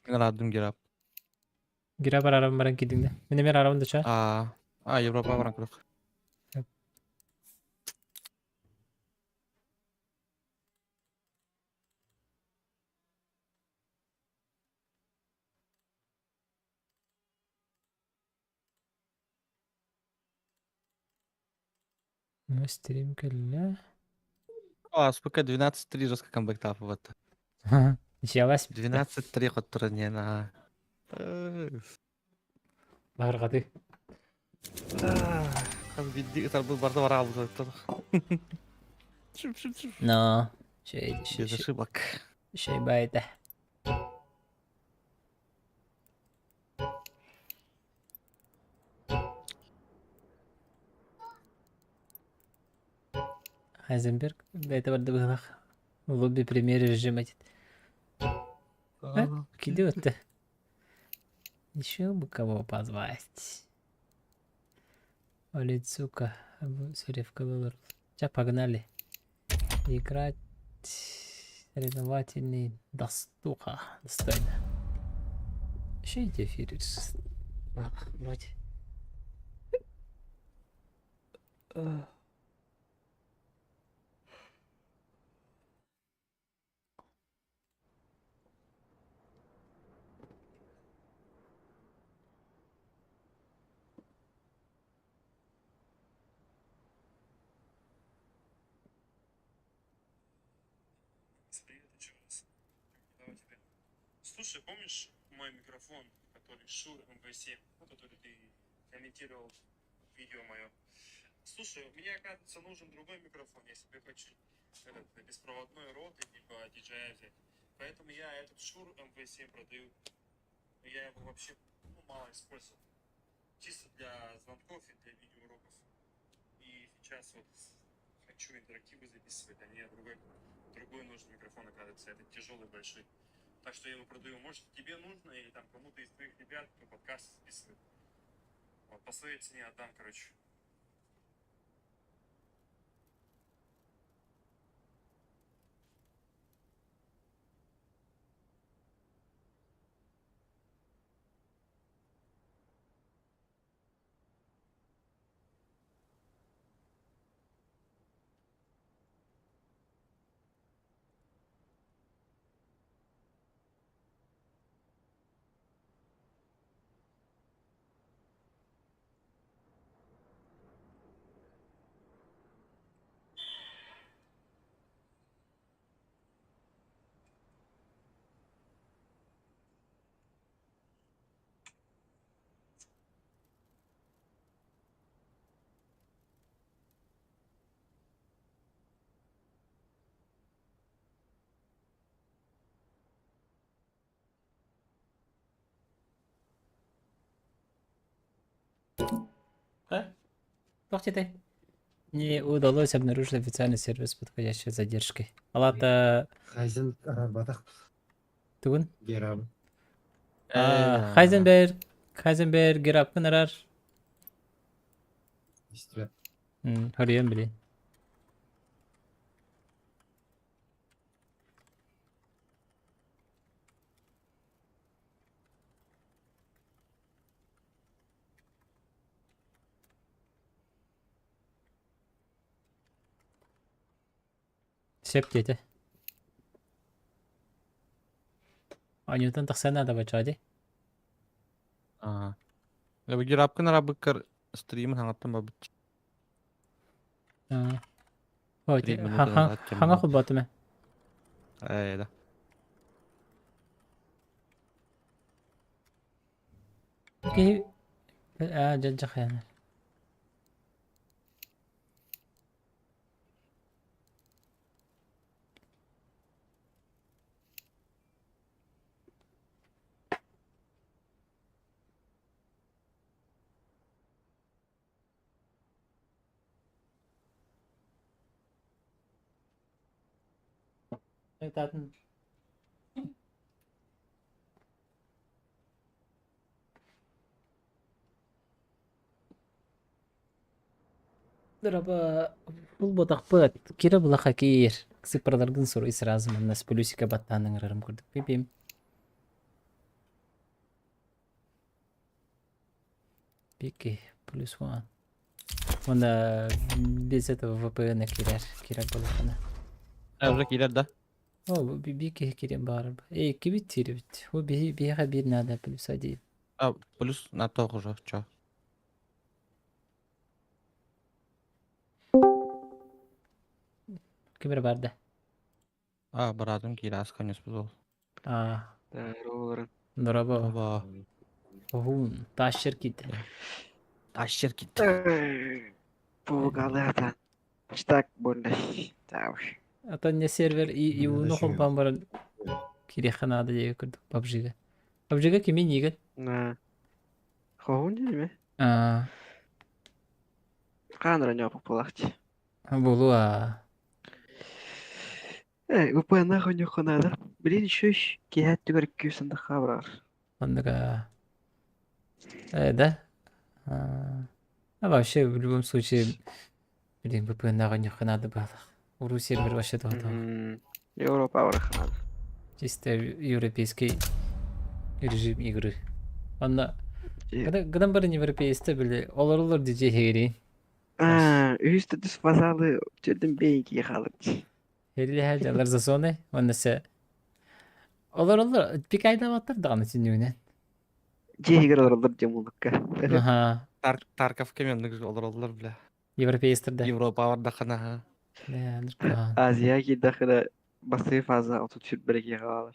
Radım girap. Gira bar arabam baran kidingde. Mene mer arabam da çağır. Европа баран курак. Стрим кэллэ. Спока 12-3 жестко комбектав вот. Ищалась. 12-3 хоттура не на. Багыргаты. Хаз бидди был барда бара алды. Но. Без ошибок. Şey bayda. Хайзенберг. Это барда быхлах. Лобби премьер режим этит. Киди вот. Еще бы кого позвать. Олицука. Суревка выбрал. Сейчас погнали. Играть. Соревновательный достуха. Достойно. Еще эти эфиры. Вроде. Привет, еще раз. Давай тебе. Слушай, помнишь мой микрофон, который Shure MV7, который ты комментировал видео мое? Слушай, мне, оказывается, нужен другой микрофон, если я хочу этот беспроводной рот типа DJI взять. Поэтому я этот Shure MV7 продаю. Я его вообще мало использовал. Чисто для звонков и для видеоуроков. И сейчас вот хочу интерактивы записывать, а мне другой нужен микрофон, оказывается, это тяжелый, большой. Так что я его продаю. Может, тебе нужно или там кому-то из твоих ребят, кто подкаст записывает. Вот, по своей цене отдам, короче. Плохте. Не удалось обнаружить официальный сервис с подходящей задержкой. Алата Хайзен батах тугун. гераб. Хайзенберг. Хайзенберг герап кынарар. Истре. Хорьем били. Сеп дети. Анютан тахсана да бачади. Лебе гирап кына рабыккар стримын хаңаттан бабыт. Ой, ханга хубатыме. Да. Ки жаджах яна. Айтатын. Драба бул ботакпыт. Кире булаха кир. Цифрларгын сурой сразу нас плюсика баттанын ырым курдук. Бибим. Пики плюс 1. Onda biz этого VPN кирәк булыр аны. Evre girer de. О, бики кирәк бар. Эй, кибит тирбит. О, биха бир надо плюс 1. Плюс на то уже, чё. Кибер барды. Братым кирас, конечно, был. Здорово. Дорабо. Оба. Огун, ташыр кит. Тащер кит. Пугалата. Так, больно. Ата не сервер и уну холбан бар. Кирәк ханада дия күрдүк PUBG-га. PUBG-га кимен егет? Хоун деме? Канра не популахти. Булуа. VPN нахуй хонада. Блин, еще киһәт түгәр күсендә хабар. Ондага. Да? А вообще, в любом случае, блин, VPN-га не надо было. Уру сервер вообще того. Европа барахана. Чисто европейский режим игры. Онда гадан бары европейсте биле олар DJ хери. Üstü düz fazalı türdüm beyki халык. Херли хаҗалар за зоны. Онда се олар бик айда баттыр дагы синүнен. Жегер оралдар жамулыкка. Аха. Тарков кеменdik olurlar bile. Европейстерде. Европа var da kana. Азия ки дахыра басы фаза оту тюрт береги халар.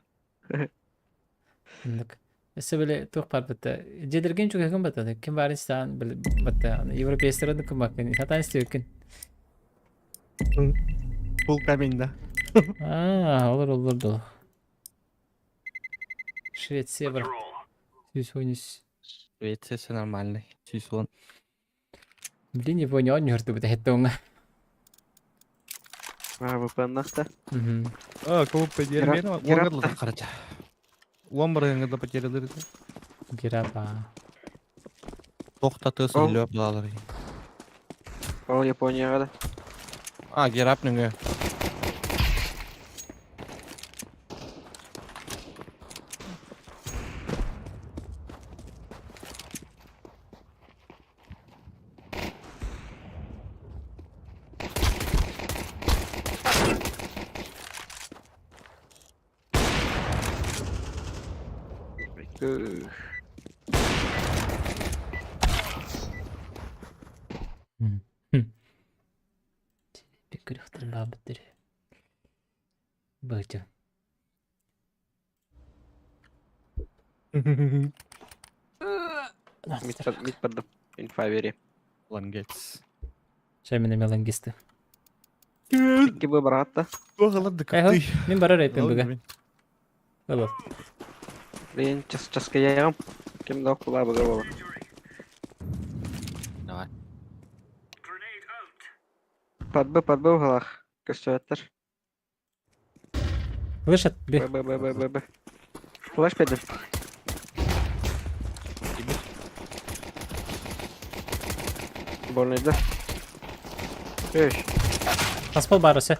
Ондак. Эсе биле тук бар бите. Жедерген чук кем бата. Кем баристан биле бата. Европейстерде кем бакын. Хатан истекен. Бұл каменда. Olur da. Швеция бар. Сүйсөнүс. Швеция все нормальный. Сүйсвон. Блин, его не онёрту бите хеттонга. VPN нахта. Кого потеряли? Уангадла да карача. Уамбарыңда потерялар. Гирапа. Тоқтатысын löp алар. Ол Японияга да. Gerapnыңы. Бекрихтер бабытыр. Бача. Мид поддым. Инфавери. Лангец. Шаймина мелангисты. Икки бы брата. Оғалады Айхо, капты. мен бара рейпен бүге. Олар. Блин, часка ягам. Кем да кула бага бола. Давай. Подбы угалах. Көстөттер. Вышат, бе. Б. Флэш педем. Больно да. Таспол барысы.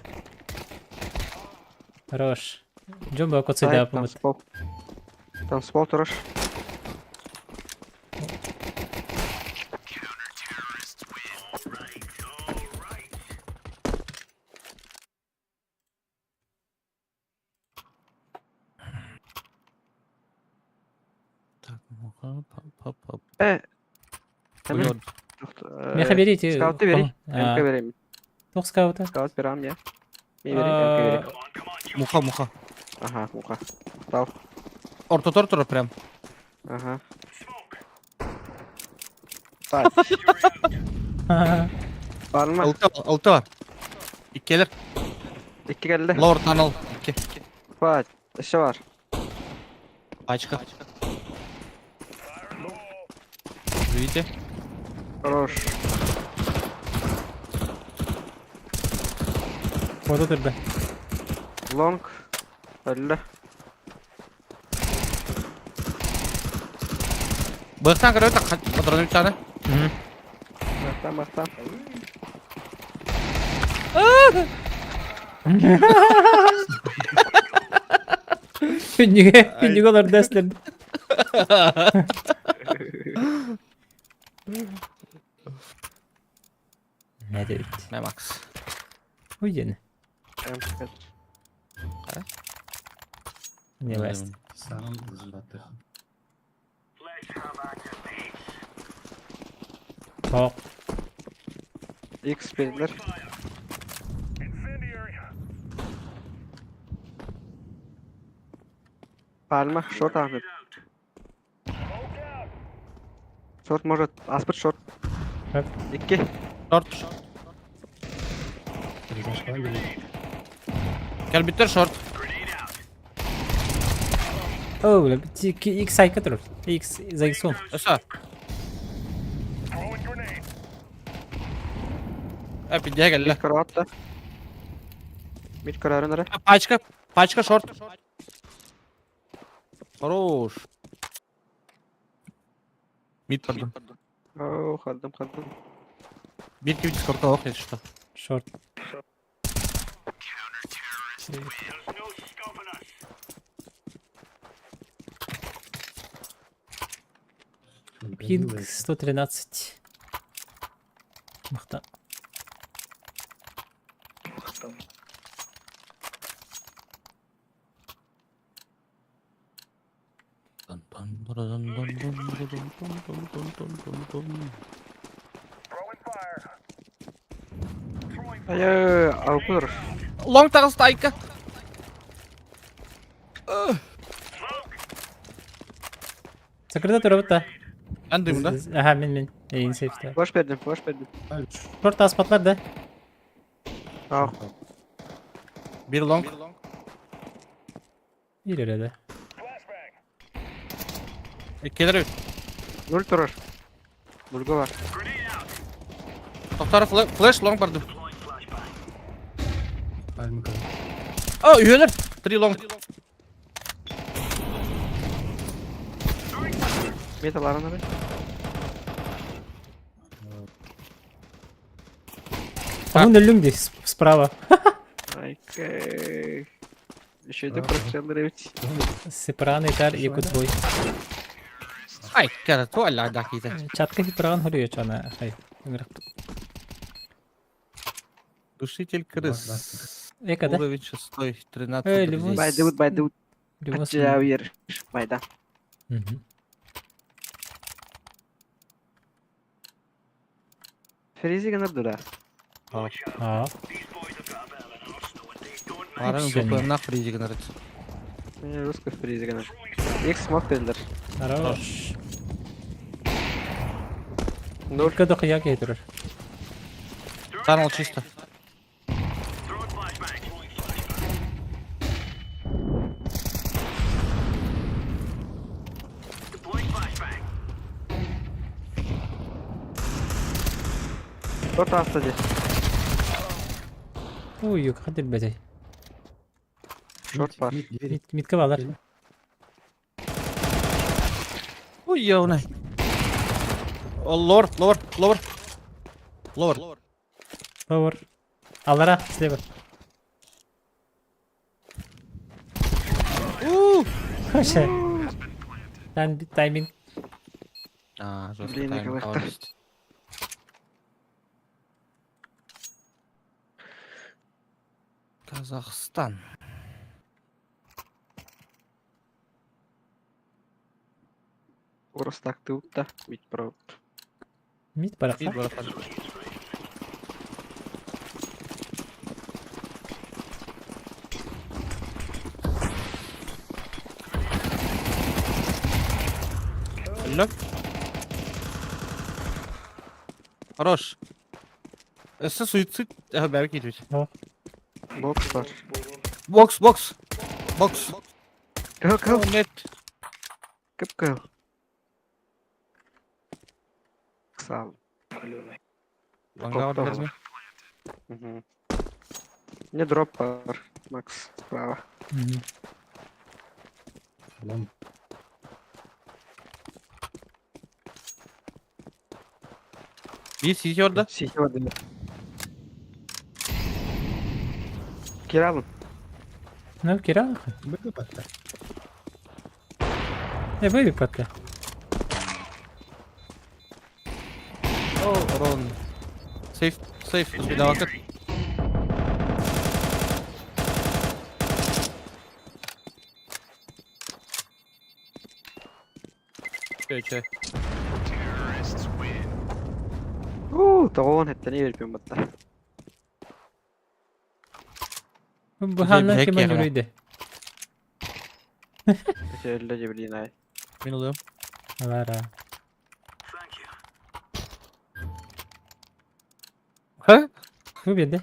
Хорош. Джумба коцеда yapamadı. Танцпол тураш. Так, ну-ка, пап. Hemen. Меха берите. Скауты бери. МК берем. Тох скаута. Скаут берам я. Не бери, МК бери. Муха. Ага, муха. Стал. Орта прям. Ага. Var mı? Altı var. İkiler. İki geldi. Lower tunnel. İki. Var. Işığı var. Açık. Видите? Хорош. Вода түрді. Long. Öldü. Бахтан кірі өте қадырын үт таны. Бақтан. Күнніге олар дәстірді. Ne de bitti. Ne max. Uy Прям пипец. ne bastı. Сам златых. Hop. X belirler. Palma, short Ahmet. Short может, Аспид short. Hop. 2. Short. Произошла или... Gel bitir short. Oh, X sayka durur. X zayıfsın. Ösa. Hep idiye gel. Mid kara attı. Mid kara önere. Пачка short. Хорош. Mid pardon. Oo, kaldım. Bir gibi Discord'da bak ya işte. Short. Ping 113. Мықты. Ай, алпыр. Long тағы стайка. Sakırda durabıt da. Ben duyum da. Aha min. İyin safe'de. Flash verdim. Short aspatlar da. Al. Bir long. Bir öyle de. Gelir. Nul durur. Bulgu var. Tohtarı flash long pardon. Пальмы кого? Aa üyeler. 3 long. Mid alarım önere. Onun ölümdü справа. Окей. Еще иду прострелы ведь. Сепран eder yaku твой. Ay kere tuvalle dakika. Чатка сепран oluyor çana. Hay. Душитель крыс. Ekada. Уровень 6, 13. Лимон. Байдут. Limos. Acayip. Bayda. Hı hı. Фризи генер дура. Aa. Арын Güzel. зопlarına freeze generat. Русский фризи генер. X smoke verirler. Хорош. Nul. Только до хуяк durur. Tunnel чисто. Short hasta diye. Uy yok hadi bedey. Short var. Mid kavalar. Uy ya o ne? Lower. Power. Alara sliver. Koşa. Ben bir timing. А, жестко Блин, тайминг какой-то. калорий. Казахстан. Orası taktı da. Mid pro. Mid bırak. Bir bırakalım. Look. Хорош. Это суицид. Berk gitmiş. Box var. Box. Kıl. Net. Kıl. Sağ ol. Vanguard Top da vermiyor. Угу. Не дроп var. Max. Bravo. Hı hı. Лом. Bir CT orada. Сихи воды. Kira alın. Ne kira? Бэкэ патта. Böyle patla. там. Сейф, давай. Че. Toğun hette ne verpiyum batta. Bu hanlar bir hack kime ya. yürüydü? Şöyle cebileyim ay. Ben alıyorum. Var ha. Ha? Bu bir de.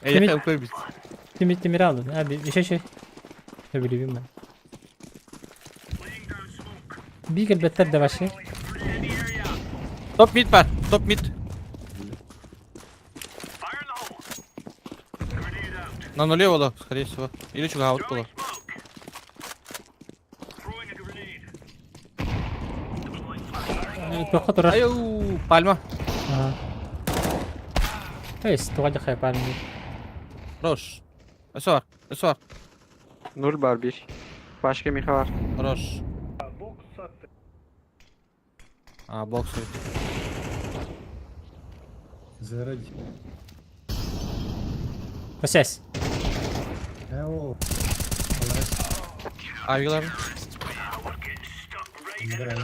Ey yakın koy biz. Demir aldın. Hadi bir şey. Ne bileyim ben. Bir gılbetter de başı. Top mid var. Top mid. На нуле было, скорее всего. Или что, аут было. Tokat uğrar. Аю, пальма. Aha. Hey, stoğa da yapalım. Хорош. Эсо var. Nul bar bir. Başka Miha var. Хорош. А, боксует. Заради. O ses. O. Ayılar. Набирай.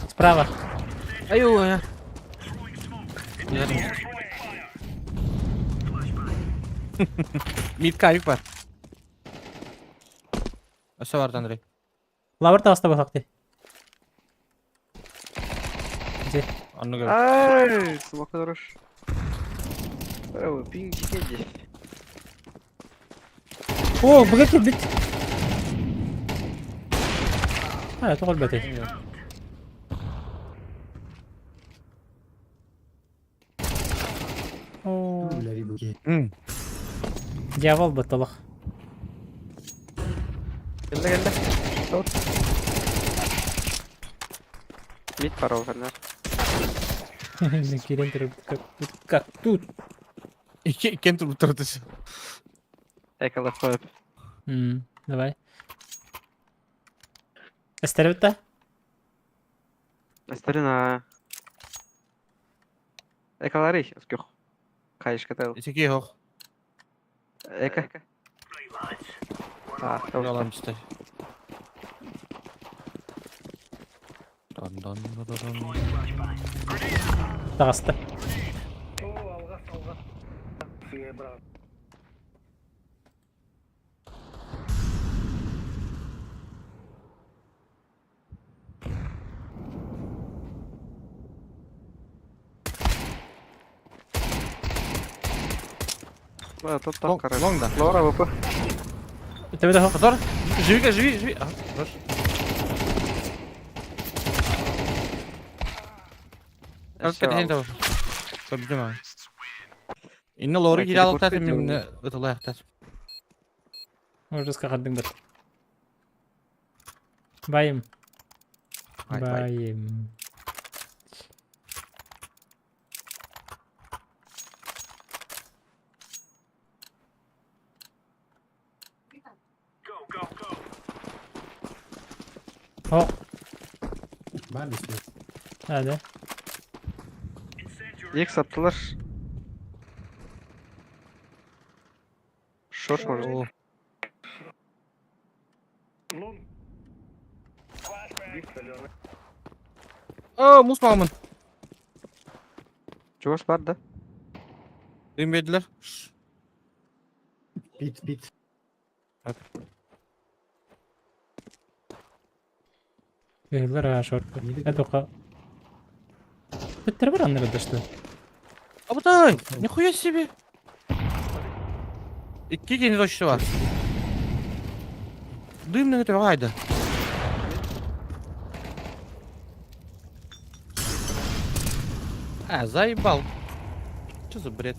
Справа. Аю, я. Mid kayık var. Eso var Andrei. Lavır da hasta bakakti. Onu gör. Ay, smoke duruş. Bravo, ping geldi. Oo, bu kadar bit. Ha, tokol bete. Oo, لا يبكي. caval batalak. Geldi. Out. Mid var o kadar. Kiren terus как тут. İki tur bitirdi. Ekala koyup. Давай. Esтеревта? Estarina. Ekaları iş. Yok. Kayış kadar. İki hoch. Eka. Ah, tamam. Yalan işte. Don. Tağıstı. Тут Long, так, long da. Лора, ВП. Тебе того. Позор. Живи. А, хорош. Как это не Победим. Инна лоры Belki de гидал kurt тати ediyor min ытылай тати. Может скакадың бір. Байым. Бай. Байым. О, Var işte. hadi. X attılar. Short может. О. Aa, mus mamın. Чуваш var da. Duymadılar. Bit. Yıllar ha şort. Hadi oka. Bitter bir anları düştü. Абытай, нихуя себе. İki geniş açısı var. Duyumdan öte haydi. А, заебал. Что за бред?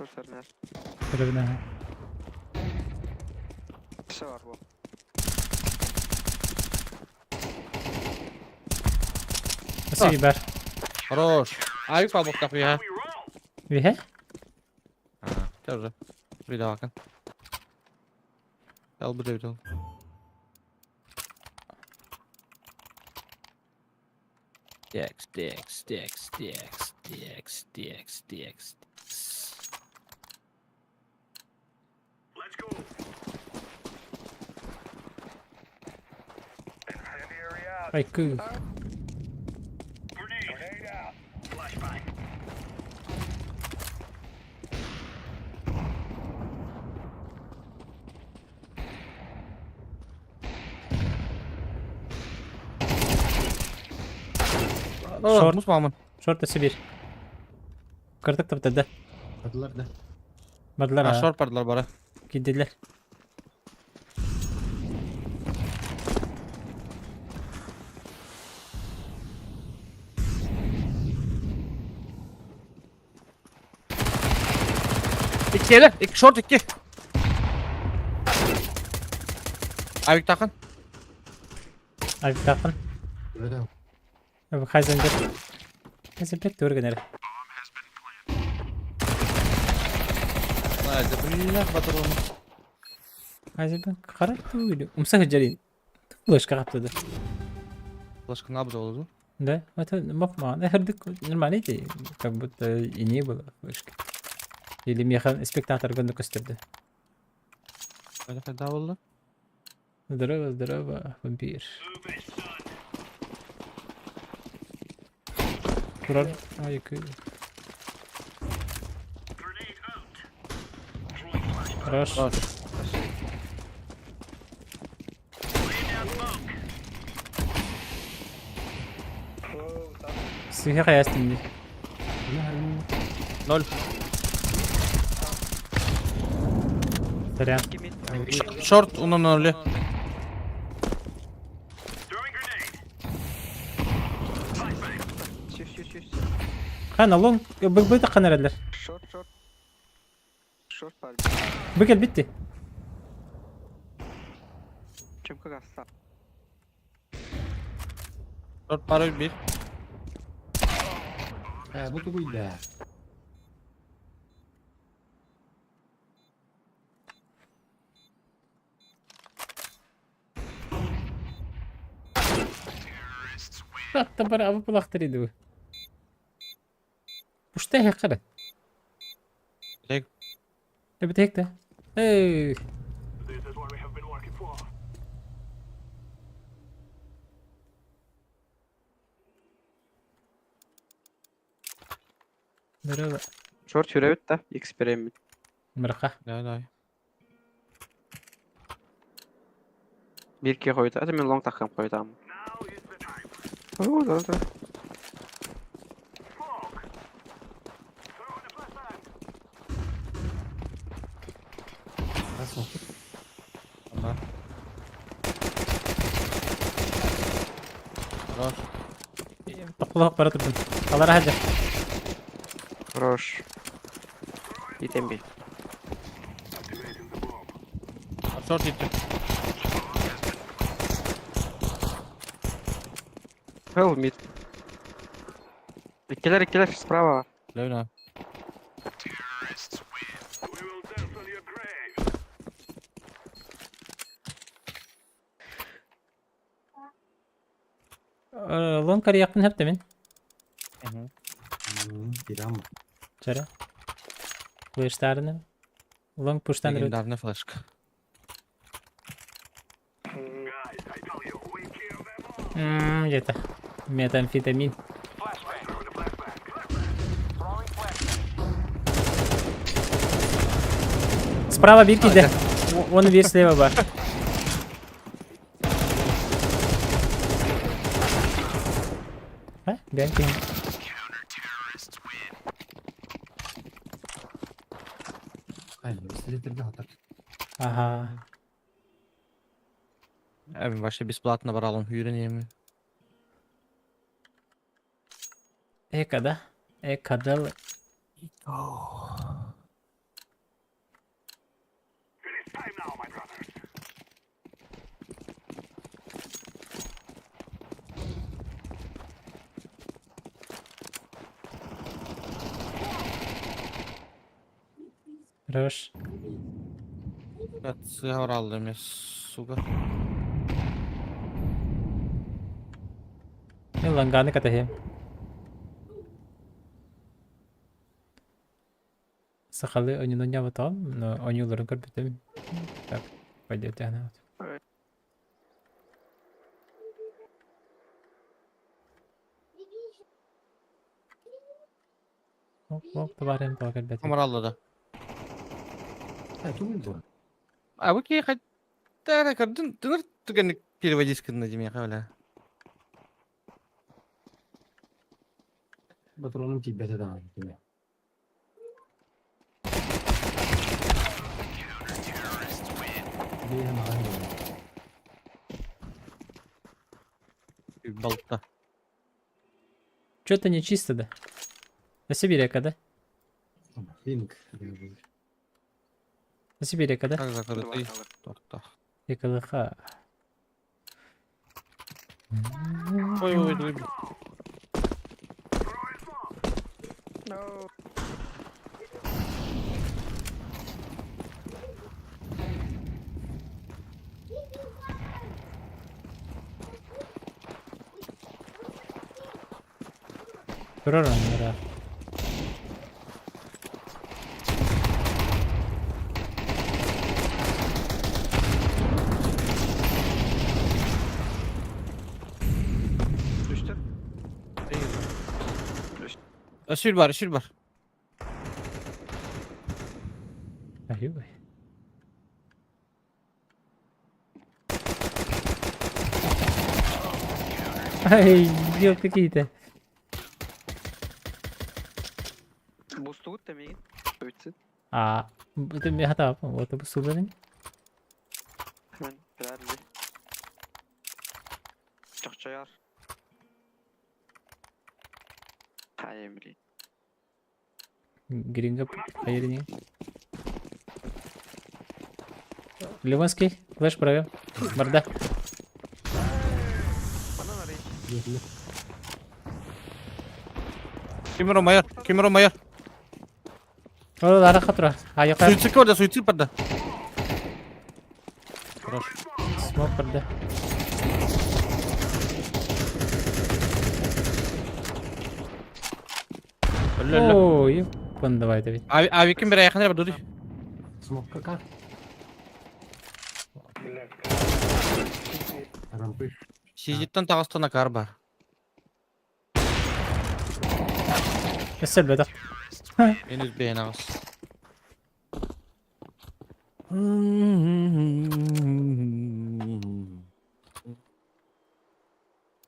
Short serner. Birbirine. Kısa var bu. Nasıl biber? Хорош. Авик по бок kapıyı ha. Vihe? Ha, gel buraya. Bir daha bakın. Gel buraya bir daha. DX. Ay kız. Short. Musmamın. Short bir. Kırdık da bitirdi. Kadılar da. Bardılar Ha ha. short pardılar bara. Gittiler. İki ele. İki short iki. Avik takın. Ay takın. Öyle. Abi Heisenberg. Heisenberg de organere. Hadi billah batır onu. Heisenberg karar böyle. Umsa hıcalin. Başka kaptadı. Başka ne yapdı oldu? Да, это ما هردك нормально идти, как будто и не было вышки. Или меня спектатор гонду костерды. Böyle feda oldu. Здорово, здорово, вампир. Kurar. Ay kı. Rush. Sihir hayastım. Lol. Selam. Short onun öyle. Şiş. Kana long. Bu da kana redler. Short. Short var. Bu gel bitti. Çımkı gazsa. Short para bir. Bu da buydu. Hatta bana avı bulaktırıydı bu. Puşta hekara. Tek. Bir tek de. Hey. Здорово. Short yürüyüp de X1'e Mırka. Gel ay. 1-2 koydu. Hadi ben long takım koydu ama. Orada. Nasıl? Tamam. Short. Topluluk para tutun. Allah rahatça. Хорош. Gidem bir. Short gitti. Hell mid. İkiler sправа var. Leyla. Long karı yakın hep demin. Bir ama. Çare. Flashlarını. Long push'tan röt. Legendarne flash. Где-то. Метамфетамин. Справа бирки де. Onu bir слева var. Ha? Belki. Aynen. Sildirdi atak. Aha. Evin başta бесплатно баралım. Yürüneyim. Ekada. Ekada. Хорош. Я орал емес, сука. Мен ланганы катахем. Сахалы онюн не потом, но онюларын көрбөтөм. Так, пойдет она. Оп, товарым то көрбөтөм. Камаралды да. Ту булду. А вы кей хоть... Да, ты только переводись на Диме, хавля. Патроным тибете да. Бейем ағайын. Болта. Что-то нечисто, да? На Сибиряка, да? Линк. На Сибиряка, да? Как закрытый? Два Торта. Якалыха. Ой, друг. No. Проран, да. Düştü. Sül var, sül var. Ай-ой. Ай, ёп, какие-то. Бусту темейин. Ötsin. Это мне хата, вот это суларын. Hemen herhalde. Çakçayar. Hay Emre. Гринго, поверни. Ливанский, флеш провел. Борда. Bana arayın. Yeterli. Кемеро майор. О, Лара Хатра. А я Суицид var da, suicid var da. Хорош. смог борда. О, ёпан, давай, Давид. Abi kim bir ayakına yapar, dur. Смог кака. Рампы. Sizitten tağıstana kar var. Kesel bedel. Henüz beğen ağız.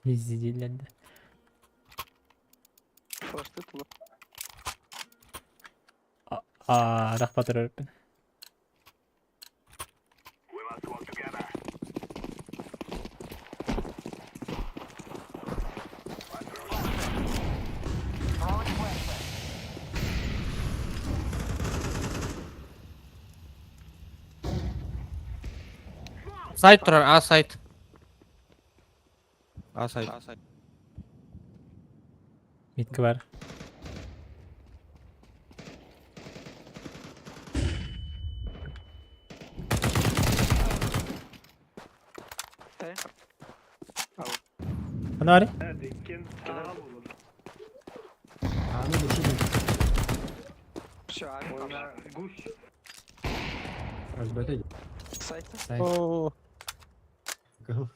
İzleyicilerinde. First it ulan. Rahmat öğretmen. Site turar, A site. A site. Mitki var. Hey. Bana var ya. Ağını düşürün. Şu abi. Özbete git. Site'da. Sen Oo. kıl.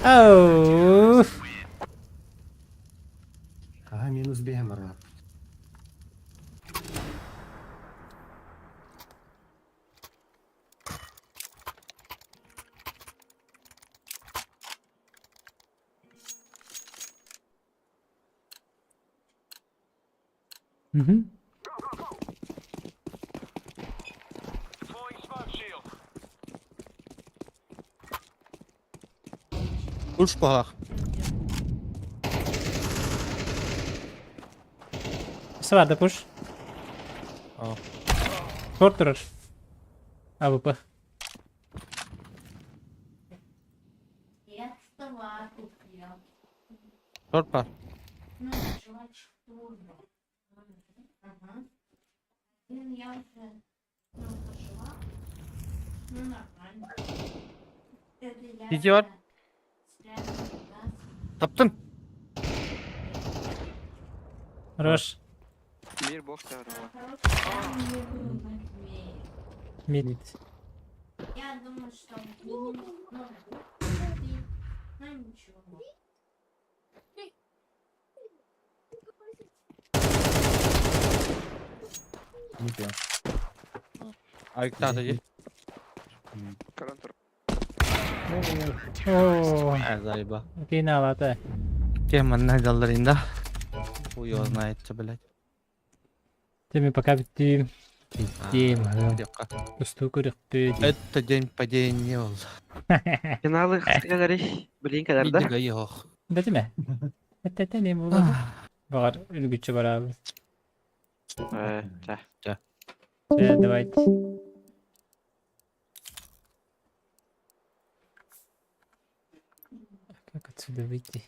Oh. Aha minus beyem ara. Hı hı. Uç bak. Nasıl vardı push? Aa. Шорт тұрар. АВП. Я стола купила. Short var. Ну, жвачку тоже. Ага. Блин, я уже, ну, пошла. Ну, нормально. Это я Идиот. спрятала, да? Taptın. Раш. Мир бог второго. Короче, я не думаю. Мид. Я думаю, что минимум, ну, ну, ничего. Мід я. Ayıkta atacı. Карантур. О, Erzayiba. киналата. Кем найдаларында. Хуй знает, блядь. Теме пока биттим. Биттим. Декка. Усту көрөкпү. Это день падения был. Финалы кыскалары. Блин, kadar da. Видео yok. Бетиме? Эттете не болду. Багар үлгүчү барабыз. Да. Давайте. Как отсюда выйти?